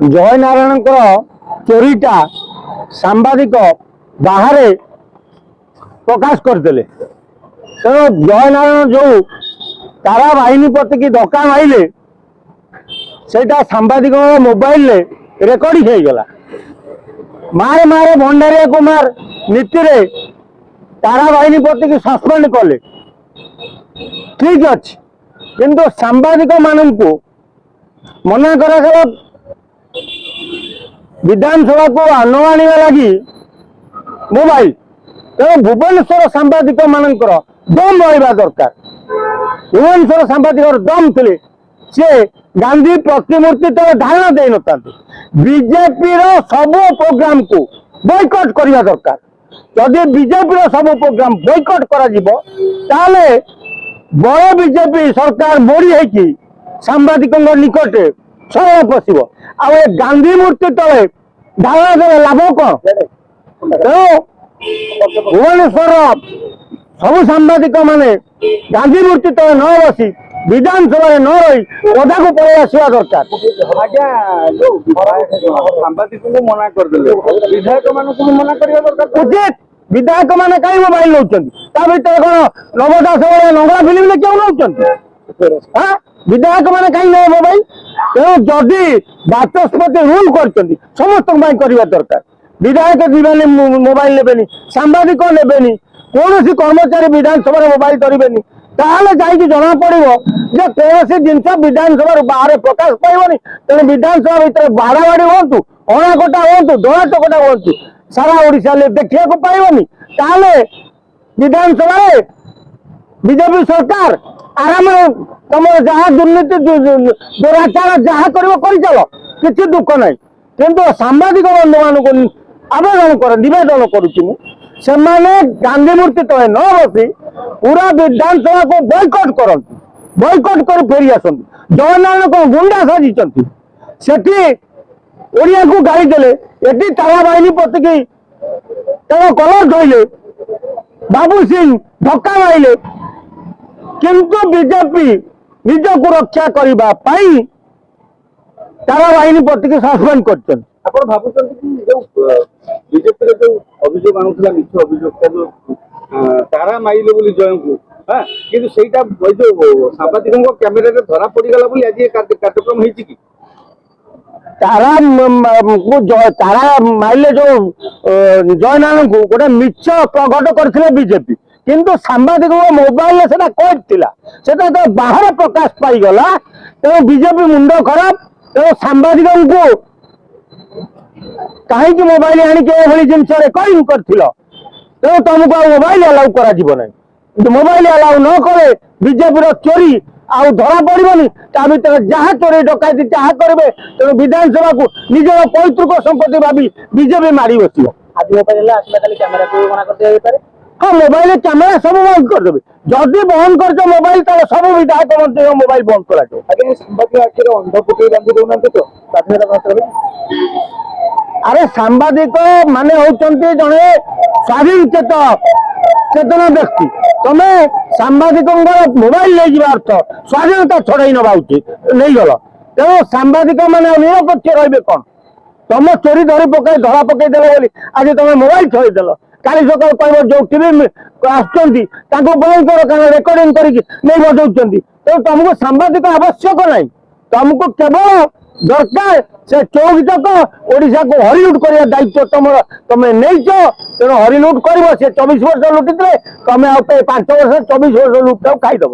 जय नारायण चोरीटा सांबादिक बाहर प्रकाश करते तेणु जय नारायण जो तारा बाहिनी प्रति की धक्का मारे से सांबादिक मोबाइल रेकर्डिंग हो गला मारे मारे भंडारिया कुमार नीति रे तारा बाहिनी प्रति की सस्पेंड कले ठीक अच्छे किंतु सांबादिक मान को मना करा विधानसभा को न आने लगी मोबाइल तेणु भुवनेश्वर सांबादिक मानकर दम रहा दरकार भुवनेश्वर सांबादिक दम थे सी गांधी प्रतिमूर्ति तले धारणा दे ना बीजेपी सब प्रोग्राम को बॉयकॉट करने दरकार जदि बीजेपी सब प्रोग्राम बॉयकॉट करा बड़ बीजेपी सरकार बोड़ी है सांबादिक निकट सरल पशु आ गांधी मूर्ति तले धारणा दे लाभ कौन तेणु भुवनेश्वर सब सांबादिक माने गांधी मूर्ति तले न बसी विधानसभा न रही पदा को पड़े आसवा दरकार सांबादिक मना करदे विधायक मान मना करवा दरकार उचित विधायक मैंने कहीं मोबाइल नौ कौन नव दास नंगला फिल्म क्यों नौ विधायक मैंने कहीं नौ मोबाइल तेणु जदि बाचस्पति रूल कर समस्त करवा दरकार विधायक जीवानी मोबाइल ने सांबादिक ने कौन कर्मचारी विधानसभा मोबाइल करेंगे ताले जाइए जना पड़ो जे कौन जिनस विधानसभा बाहर प्रकाश पाइबनी तेणु विधानसभा भितर बाड़ाबाड़ी हूँ अणाकटा हूँ दड़ा चकटा हूँ सारा ओडिशा देखा पाइबनी ताले विधानसभा बीजेपी सरकार आराम तुम जहाँ दुर्नीति दुराचार जहाँ कर चल किसी दुख ना किंतु सांबादिक बंधु मान आवेदन कर नवेदन करुच्ची गांधी मूर्ति तले न बसी पूरा विधानसभा को बॉयकॉट करती बॉयकॉट कर फेरी आसती जय नारायण को गुंडा साजिंट से ओडिया को गाड़ी देले एटी तारा बाहिनी प्रति की कलर धोइले बाबू सिंह धक्का मारे किंतु बीजेपी निज को रक्षा करने तारा बाहिनी प्रति की सस्पेंड कर ଆପଣ ଭାବୁଛନ୍ତି କି ଯୋଉ ବିଜେପିରେ ଯୋଉ ଅଭିଯୋଗ ଆଣୁଥିଲା ମିଛ ଅଭିଯୋଗଟା ଯୋଉ ତାରା ମାଇଲେ ବୋଲି ଜୟଙ୍କୁ କିନ୍ତୁ ସେଇଟା ଯୋଉ ସାମ୍ବାଦିକଙ୍କ କ୍ୟାମେରାରେ ଧରା ପଡିଗଲା ବୋଲି ଆଜି କାର୍ଯ୍ୟକ୍ରମ ହେଇଛି କି तारा माइले जो जय नारायण को गोटे मिछ प्रकट करथिले बीजेपी किंतु सांबादिक मोबाइल से तो बाहर प्रकाश पाईगला तेणु बीजेपी मुंड खराब तेणु सांबादिक को कहीं मोबाइल आनी जिनस रेकर्डिंग कर तेणु तुमको मोबाइल अलाउ कर मोबाइल अलाउ न करे बीजेपी चोरी आ धरा पड़ोनी ता भर जहाँ चोरी डकैती जहाँ करेंगे तेणु विधानसभा को निजर पैतृक संपत्ति भावी बीजेपी मारी बस हाँ मोबाइल कैमेरा सब बंद करदे जदि बंद कर मोबाइल तो सब विधायक मंत्री मोबाइल बंद कर अरे सांबादिक माने होचंती जने स्वाधीन चेतन व्यक्ति तुम्हें सांबादिक मोबाइल ले जा अर्थ स्वाधीनता छड़ाई नवा उचित नहीं गल तेणु सांबादिक मैंने निरपेक्ष रही कौन तुम चोरी धरी पकई धरा पकईदे बोली आज तुम मोबाइल छड़ेदेल काली सकाल कह जो टीवी आसुँच बंद कर रेकर्डिंग कर बजाऊँ तेणु तुमको सांबादिक आवश्यक नहीं तुमको केवल दरकार से चौक तक ओडिशा को हरिलुट करने दायित्व तुम नहीं तेणु हरिलुट कर 24 वर्ष लुटी तुम 5 वर्ष 24 वर्ष लुट खाईदेव।